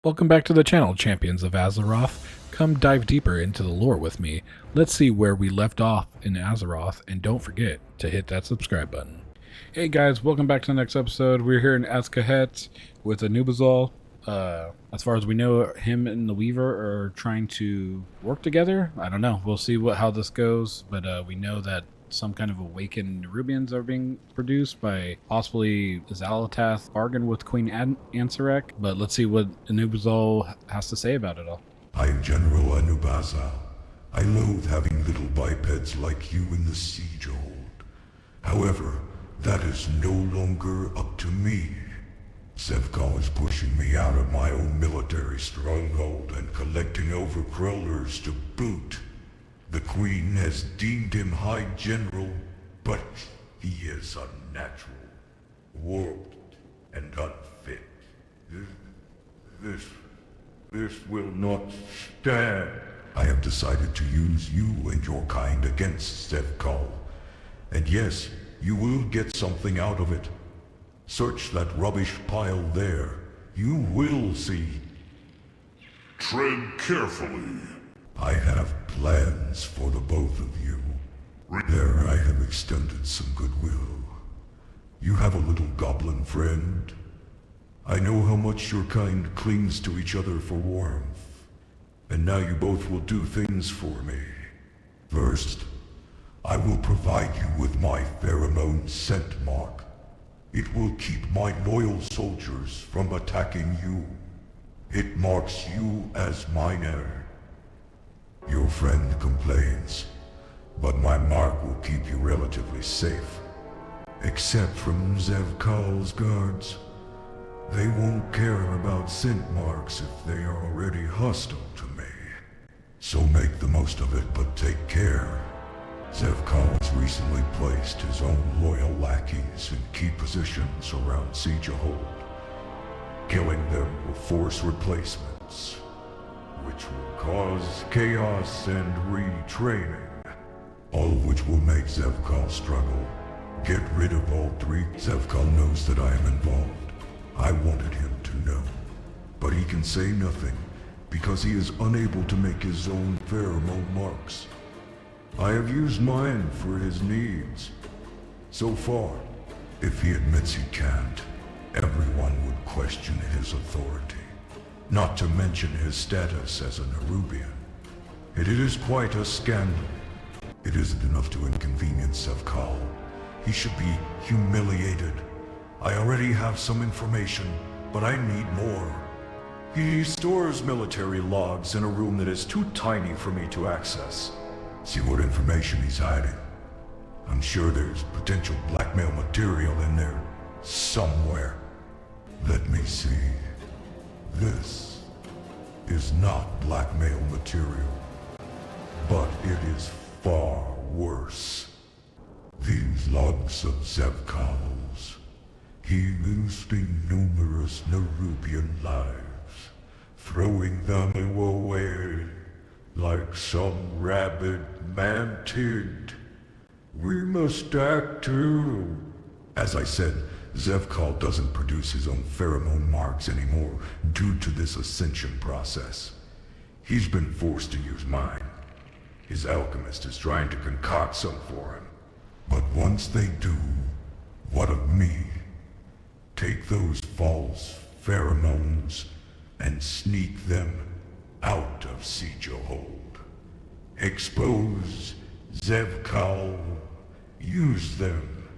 Welcome back to the channel, champions of Azeroth. Come dive deeper into the lore with me. Let's see where we left off in Azeroth, and don't forget to hit that subscribe button. Hey guys, welcome back to the next episode. We're here in Azkahet with Anubizal. As far as we know, him and the Weaver are trying to work together. I don't know. We'll see how this goes, but we know that some kind of awakened Nerubians are being produced by possibly Zalatath bargain with Queen Ansarek, but let's see what Anubizal has to say about it all. I am General Anubazal. I loathe having little bipeds like you in the siege hold. However, that is no longer up to me. Zevkal is pushing me out of my own military stronghold and collecting overcrawlers to boot. The Queen has deemed him High General, but he is unnatural, warped, and unfit. This will not stand. I have decided to use you and your kind against Zevkal. And yes, you will get something out of it. Search that rubbish pile there. You will see. Tread carefully. I have plans for the both of you. There I have extended some goodwill. You have a little goblin friend. I know how much your kind clings to each other for warmth. And now you both will do things for me. First, I will provide you with my pheromone scent mark. It will keep my loyal soldiers from attacking you. It marks you as mine heir. Your friend complains, but my mark will keep you relatively safe. Except from Zevkal's guards. They won't care about scent marks if they are already hostile to me. So make the most of it, but take care. Zevkal has recently placed his own loyal lackeys in key positions around Siegehold. Killing them will force replacements, which will cause chaos and retraining. All of which will make Zevkal struggle. Get rid of all three. Zevkal knows that I am involved. I wanted him to know. But he can say nothing, because he is unable to make his own pheromone marks. I have used mine for his needs. So far, if he admits he can't, everyone would question his authority. Not to mention his status as a Nerubian. It is quite a scandal. It isn't enough to inconvenience Zevkal. He should be humiliated. I already have some information, but I need more. He stores military logs in a room that is too tiny for me to access. See what information he's hiding. I'm sure there's potential blackmail material in there somewhere. Let me see. This is not blackmail material, but it is far worse. These logs of Zevkal's. He losing numerous Nerubian lives, throwing them away like some rabid mantid. We must act too. As I said, Zevkal doesn't produce his own pheromone marks anymore due to this ascension process. He's been forced to use mine. His alchemist is trying to concoct some for him. But once they do, what of me? Take those false pheromones and sneak them out of Siegehold. Expose Zevkal. Use them.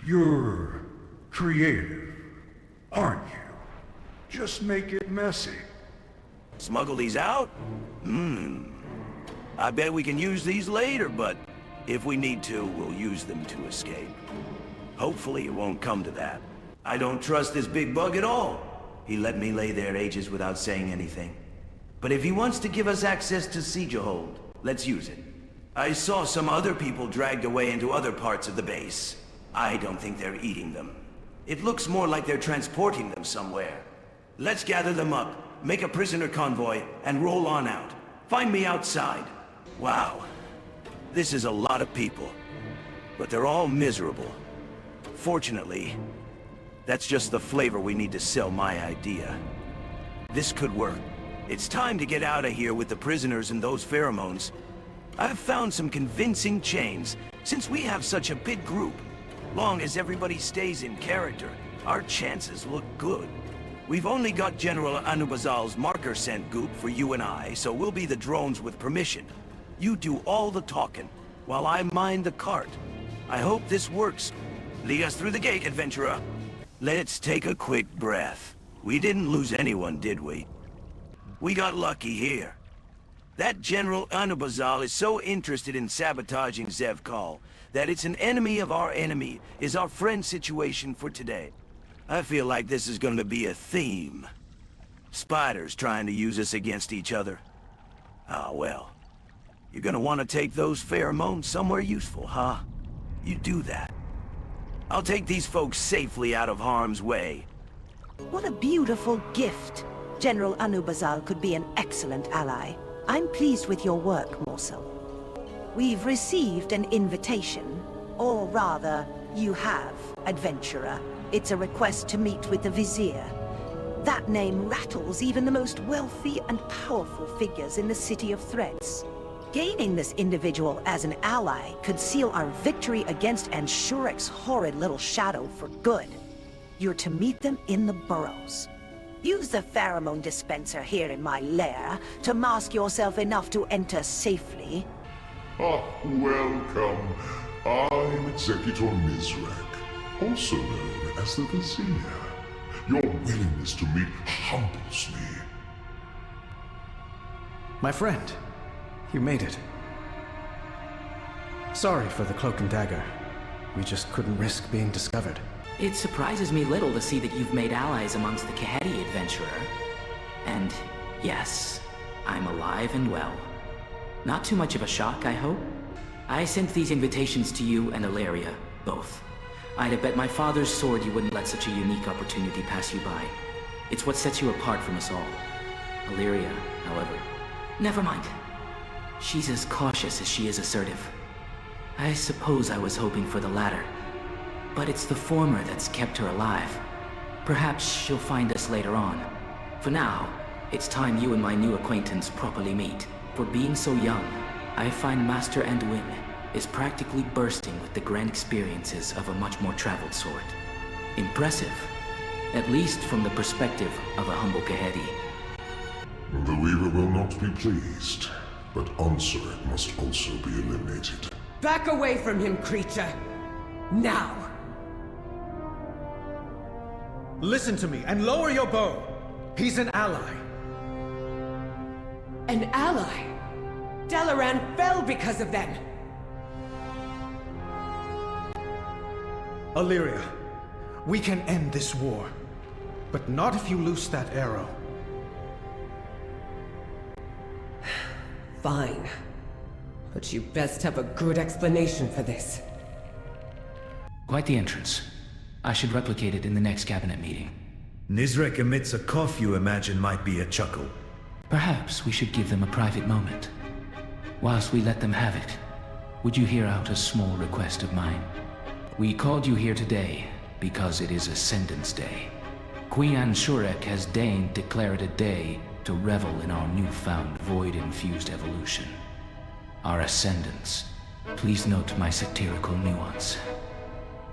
You're creative, aren't you? Just make it messy. Smuggle these out? I bet we can use these later, but if we need to, we'll use them to escape. Hopefully it won't come to that. I don't trust this big bug at all. He let me lay there ages without saying anything. But if he wants to give us access to Siegehold, let's use it. I saw some other people dragged away into other parts of the base. I don't think they're eating them. It looks more like they're transporting them somewhere. Let's gather them up, make a prisoner convoy, and roll on out. Find me outside. Wow. This is a lot of people. But they're all miserable. Fortunately, that's just the flavor we need to sell my idea. This could work. It's time to get out of here with the prisoners and those pheromones. I've found some convincing chains, since we have such a big group. Long as everybody stays in character, our chances look good. We've only got General Anubazal's marker scent goop for you and I, so we'll be the drones with permission. You do all the talking, while I mind the cart. I hope this works. Lead us through the gate, adventurer. Let's take a quick breath. We didn't lose anyone, did we? We got lucky here. That General Anubazal is so interested in sabotaging Zevkal that it's an enemy of our enemy is our friend situation for today. I feel like this is going to be a theme. Spiders trying to use us against each other. Ah, well. You're gonna want to take those pheromones somewhere useful, huh? You do that. I'll take these folks safely out of harm's way. What a beautiful gift. General Anubazal could be an excellent ally. I'm pleased with your work, Morsel. We've received an invitation, or rather, you have, adventurer. It's a request to meet with the Vizier. That name rattles even the most wealthy and powerful figures in the City of Threads. Gaining this individual as an ally could seal our victory against Anshurek's horrid little shadow for good. You're to meet them in the burrows. Use the pheromone dispenser here in my lair to mask yourself enough to enter safely. Ah, welcome. I'm Executor Mizrek, also known as the Vizier. Your willingness to meet humbles me. My friend, you made it. Sorry for the cloak and dagger. We just couldn't risk being discovered. It surprises me little to see that you've made allies amongst the Kahedi, adventurer. And yes, I'm alive and well. Not too much of a shock, I hope. I sent these invitations to you and Ilaria, both. I'd have bet my father's sword you wouldn't let such a unique opportunity pass you by. It's what sets you apart from us all. Ilaria, however, never mind. She's as cautious as she is assertive. I suppose I was hoping for the latter. But it's the former that's kept her alive. Perhaps she'll find us later on. For now, it's time you and my new acquaintance properly meet. For being so young, I find Master Anduin is practically bursting with the grand experiences of a much more traveled sort. Impressive, at least from the perspective of a humble Kahedi. The Weaver will not be pleased, but Anseret must also be eliminated. Back away from him, creature! Now! Listen to me and lower your bow. He's an ally. An ally? Dalaran fell because of them! Illyria, we can end this war. But not if you loose that arrow. Fine. But you best have a good explanation for this. Quite the entrance. I should replicate it in the next cabinet meeting. Nizrek emits a cough you imagine might be a chuckle. Perhaps we should give them a private moment. Whilst we let them have it, would you hear out a small request of mine? We called you here today because it is Ascendance Day. Queen Anshurek has deigned declare it a day to revel in our newfound void-infused evolution. Our ascendants. Please note my satirical nuance.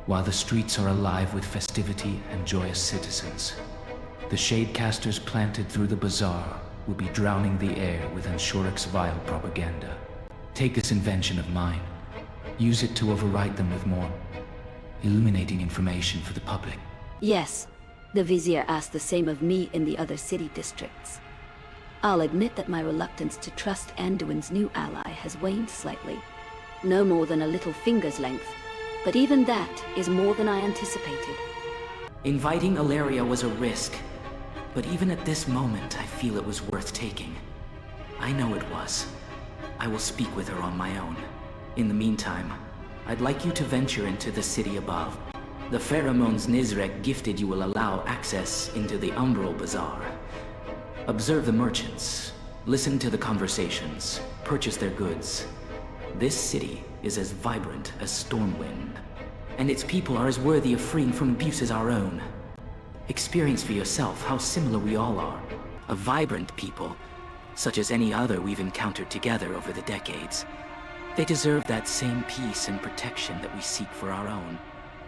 While the streets are alive with festivity and joyous citizens, the shadecasters planted through the bazaar will be drowning the air with Anshurek's vile propaganda. Take this invention of mine. Use it to overwrite them with more illuminating information for the public. Yes, the Vizier asked the same of me in the other city districts. I'll admit that my reluctance to trust Anduin's new ally has waned slightly. No more than a little finger's length, but even that is more than I anticipated. Inviting Ilaria was a risk, but even at this moment I feel it was worth taking. I know it was. I will speak with her on my own. In the meantime, I'd like you to venture into the city above. The pheromones Nizrek gifted you will allow access into the Umbral Bazaar. Observe the merchants, listen to the conversations, purchase their goods. This city is as vibrant as Stormwind, and its people are as worthy of freeing from abuse as our own. Experience for yourself how similar we all are. a vibrant people, such as any other we've encountered together over the decades. They deserve that same peace and protection that we seek for our own.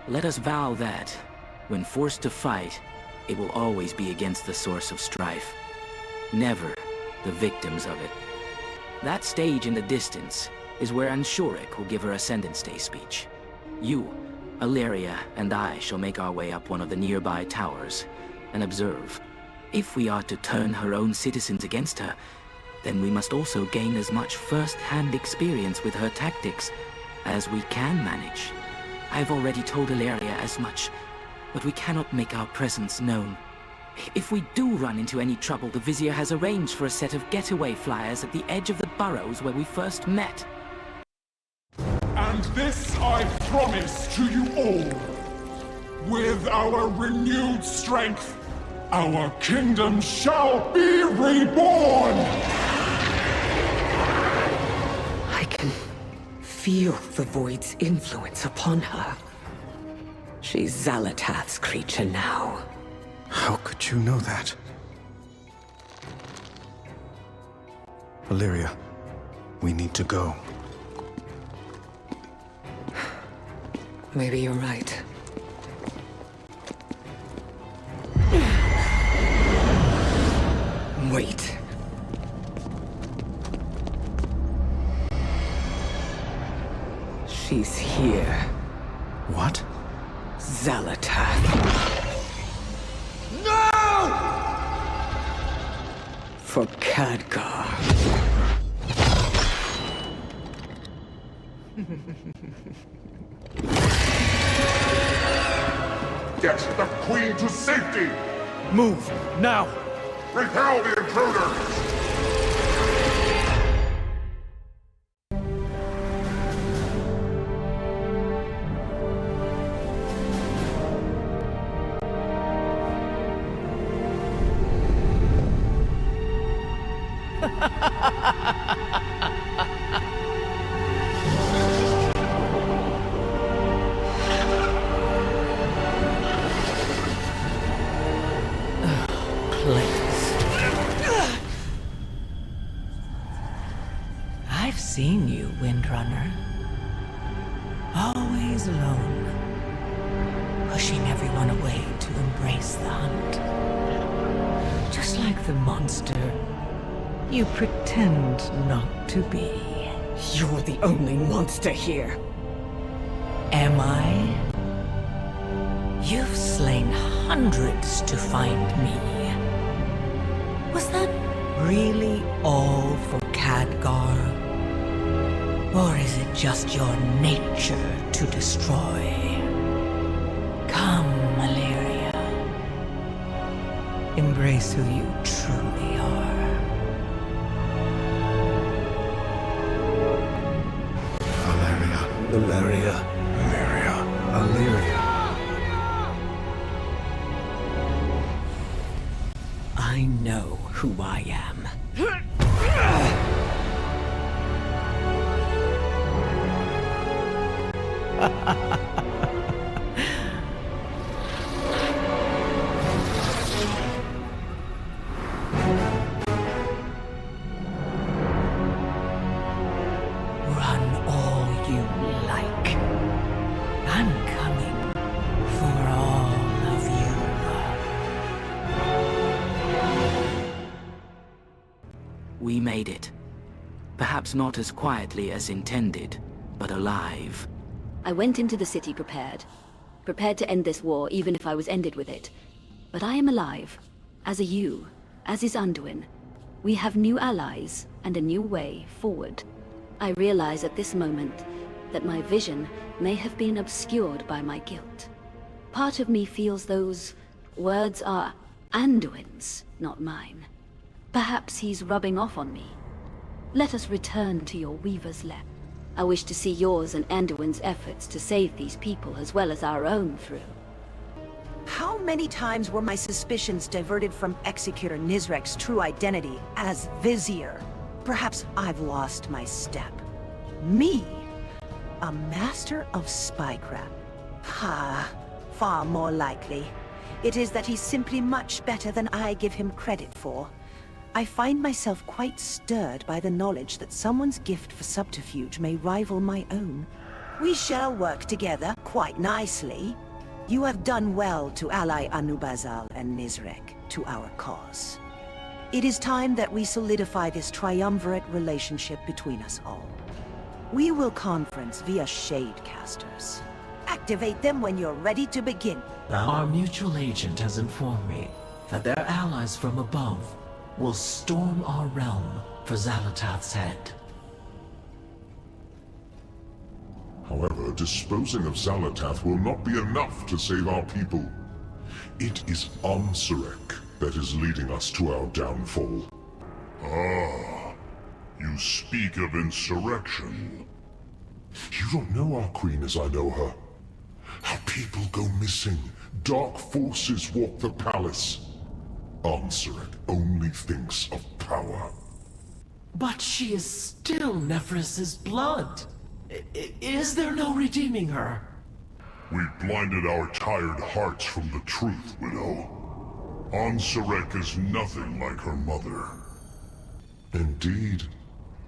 Let us vow that, when forced to fight, it will always be against the source of strife, never the victims of it. That stage in the distance is where Anshurik will give her Ascendance Day speech. You, Illyria, and I shall make our way up one of the nearby towers and observe. If we are to turn her own citizens against her, then we must also gain as much first-hand experience with her tactics as we can manage. I've already told Illyria as much, but we cannot make our presence known. If we do run into any trouble, the Vizier has arranged for a set of getaway flyers at the edge of the burrows where we first met. And this I promise to you all. With our renewed strength, our kingdom shall be reborn! I can feel the Void's influence upon her. She's Xalatath's creature now. How could you know that? Illyria, we need to go. Maybe you're right. Wait. She's here. What? Xalatath. No! For Khadgar. Get the Queen to safety! Move, now! Repel the intruders! I've seen you, Windrunner. Always alone. Pushing everyone away to embrace the hunt. Just like the monster you pretend not to be. You're the only monster here. Am I? You've slain hundreds to find me. Was that really all for Khadgar? Or is it just your nature to destroy? Come, Illyria. Embrace who you truly are. Illyria. Illyria. I know who I am. Run all you like. I'm coming for all of you. We made it. Perhaps not as quietly as intended, but alive. I went into the city prepared to end this war even if I was ended with it. But I am alive, as are you, as is Anduin. We have new allies and a new way forward. I realize at this moment that my vision may have been obscured by my guilt. Part of me feels those words are Anduin's, not mine. Perhaps he's rubbing off on me. Let us return to your Weaver's Lair. I wish to see yours and Anduin's efforts to save these people as well as our own through. How many times were my suspicions diverted from Executor Nizrek's true identity as Vizier? Perhaps I've lost my step. Me? A master of spycraft? Ha, far more likely. It is that he's simply much better than I give him credit for. I find myself quite stirred by the knowledge that someone's gift for subterfuge may rival my own. We shall work together quite nicely. You have done well to ally Anub'azal and Mizrek to our cause. It is time that we solidify this triumvirate relationship between us all. We will conference via Shadecasters. Activate them when you're ready to begin. Our mutual agent has informed me that their allies from above will storm our realm for Xal'atath's head. However, disposing of Xal'atath will not be enough to save our people. It is Amsurek that is leading us to our downfall. Ah, you speak of insurrection. You don't know our queen as I know her. How people go missing. Dark forces walk the palace. Amsurek only thinks of power. But she is still Nephris's blood. Is there no redeeming her? We blinded our tired hearts from the truth, Widow. Amsurek is nothing like her mother. Indeed.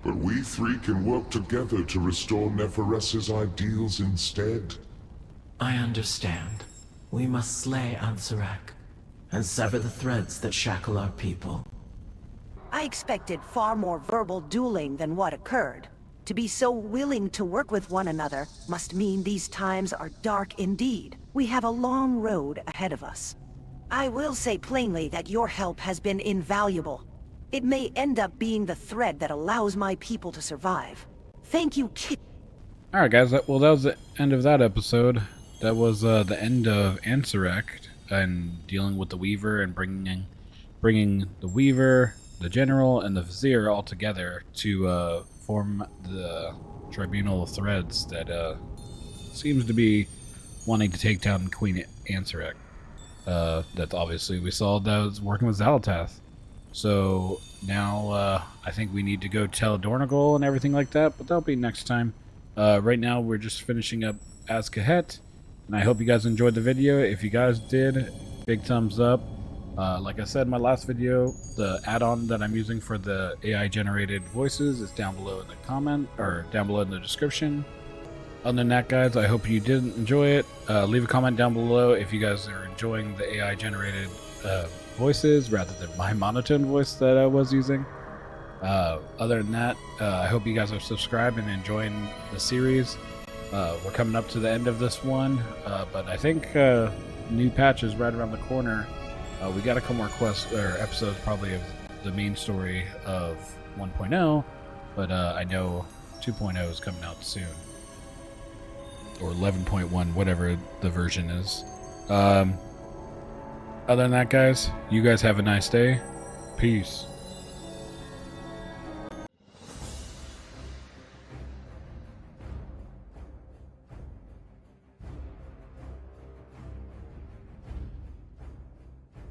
But we three can work together to restore Nephres's ideals instead. I understand. We must slay Amsurek and sever the threads that shackle our people. I expected far more verbal dueling than what occurred. To be so willing to work with one another must mean these times are dark indeed. We have a long road ahead of us. I will say plainly that your help has been invaluable. It may end up being the thread that allows my people to survive. Thank you, Kit. Alright guys, well that was the end of that episode. That was the end of Amsurek and dealing with the Weaver and bringing the Weaver, the General, and the Vizier all together to form the Tribunal of Threads that seems to be wanting to take down Queen Amsurek. That obviously we saw that was working with Xal'atath. So now I think we need to go tell Dornogal and everything like that, but that'll be next time. Right now we're just finishing up as Kahet, and I hope you guys enjoyed the video. If you guys did, big thumbs up. Like I said in my last video, the add-on that I'm using for the AI generated voices is down below in the comment, or down below in the description. Other than that guys, I hope you did enjoy it. Leave a comment down below if you guys are enjoying the AI generated voices rather than my monotone voice that I was using. Other than that, I hope you guys are subscribed and enjoying the series. We're coming up to the end of this one, but I think new patch is right around the corner. We got a couple more quests or episodes probably of the main story of 1.0, but I know 2.0 is coming out soon, or 11.1, whatever the version is. Other than that guys, you guys have a nice day. Peace.